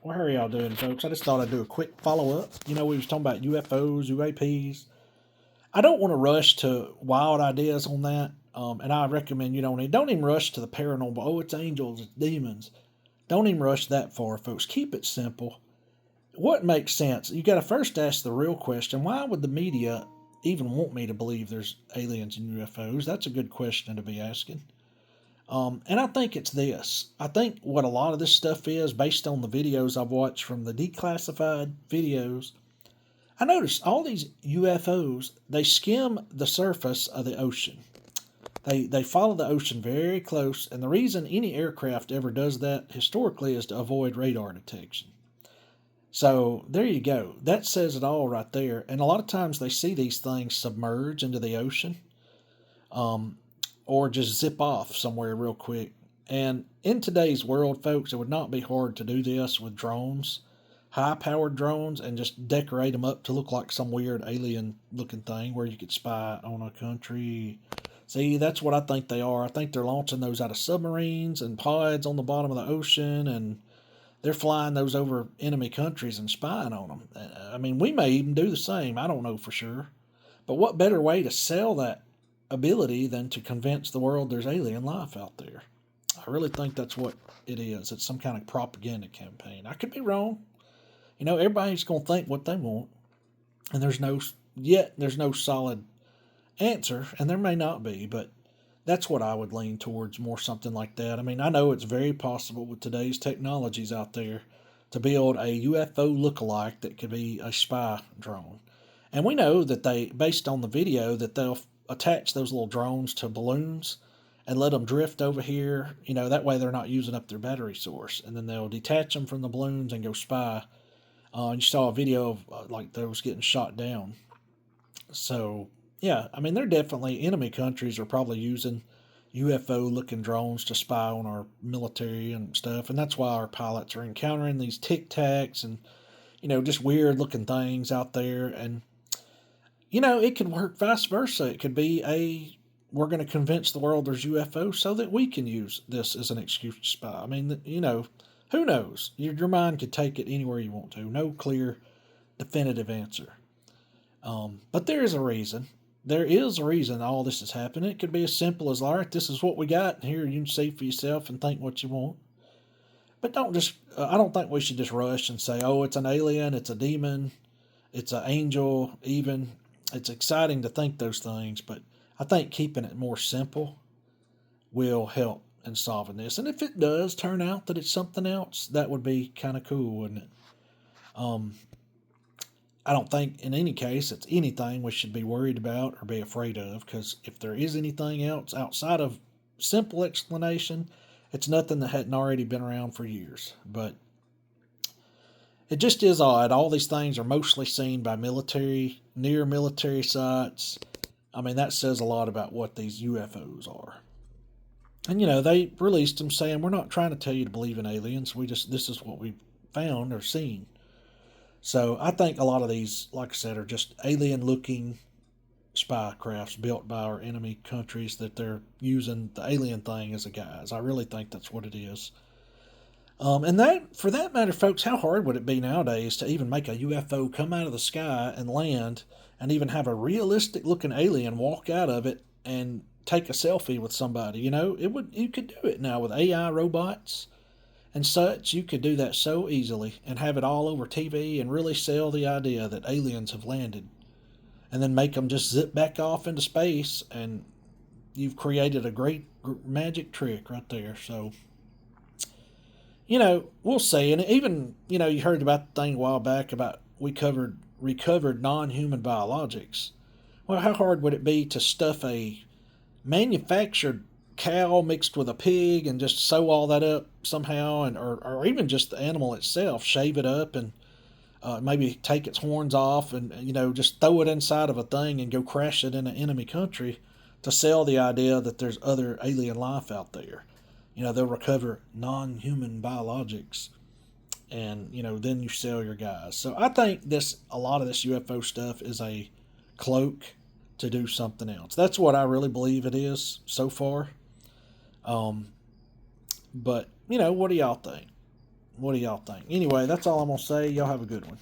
Well, how are y'all doing, folks? I just thought I'd do a quick follow up. We was talking about UFOs, UAPs. I don't want to rush to wild ideas on that, and I recommend you don't even rush to the paranormal. Oh, it's angels, it's demons. Don't even rush that far, folks. Keep it simple. What makes sense? You got to first ask the real question: why would the media even want me to believe there's aliens and UFOs? That's a good question to be asking. And I think it's this. I think what a lot of this stuff is, based on the videos I've watched from the declassified videos, I noticed all these UFOs, they skim the surface of the ocean. They follow the ocean very close, and the reason any aircraft ever does that historically is to avoid radar detection. So there you go. That says it all right there. And a lot of times they see these things submerge into the ocean, um, or just zip off somewhere real quick. And in today's world, folks, it would not be hard to do this with drones, high powered drones, and just decorate them up to look like some weird alien looking thing where you could spy on a country. See, that's what I think they are. I think they're launching those out of submarines and pods on the bottom of the ocean, and they're flying those over enemy countries and spying on them. I mean, we may even do the same. I don't know for sure. But what better way to sell that ability than to convince the world there's alien life out there? I really think that's what it is. It's some kind of propaganda campaign. I could be wrong. Everybody's going to think what they want, and there's no solid answer, and there may not be, but that's what I would lean towards, more something like that. I mean, I know it's very possible with today's technologies out there to build a UFO lookalike that could be a spy drone. And we know that based on the video, that they'll attach those little drones to balloons and let them drift over here. That way they're not using up their battery source. And then they'll detach them from the balloons and go spy. And you saw a video of like those getting shot down. So, yeah, I mean, they're definitely, enemy countries are probably using UFO looking drones to spy on our military and stuff. And that's why our pilots are encountering these tic tacs and, just weird looking things out there. And, it could work vice versa. It could be we're going to convince the world there's UFOs so that we can use this as an excuse to spy. I mean, who knows? Your mind could take it anywhere you want to. No clear, definitive answer. But there is a reason. There is a reason all this is happening. It could be as simple as, all right, this is what we got, and here you can see for yourself and think what you want. But don't just, I don't think we should just rush and say, oh, it's an alien, it's a demon, it's an angel, even. It's exciting to think those things, but I think keeping it more simple will help in solving this. And if it does turn out that it's something else, that would be kind of cool, wouldn't it? Um, I don't think in any case it's anything we should be worried about or be afraid of, because if there is anything else outside of simple explanation, it's nothing that hadn't already been around for years. But it just is odd. All these things are mostly seen by military, near military sites. I mean, that says a lot about what these UFOs are. And they released them saying, we're not trying to tell you to believe in aliens. This is what we found or seen. So I think a lot of these, like I said, are just alien looking spy crafts built by our enemy countries that they're using the alien thing as a guise. I really think that's what it is. And that, for that matter, folks, how hard would it be nowadays to even make a UFO come out of the sky and land, and even have a realistic looking alien walk out of it and take a selfie with somebody? You could do it now with AI robots and such. You could do that so easily and have it all over TV and really sell the idea that aliens have landed, and then make them just zip back off into space, and you've created a great magic trick right there. So, we'll see. And even, you heard about the thing a while back about we recovered non-human biologics. Well, how hard would it be to stuff a manufactured cow mixed with a pig and just sew all that up somehow, and or even just the animal itself, shave it up and maybe take its horns off, and just throw it inside of a thing and go crash it in an enemy country to sell the idea that there's other alien life out there. They'll recover non-human biologics, and then you sell your guys. So I think a lot of this UFO stuff is a cloak to do something else. That's what I really believe it is so far. But what do y'all think? What do y'all think? Anyway, that's all I'm gonna say. Y'all have a good one.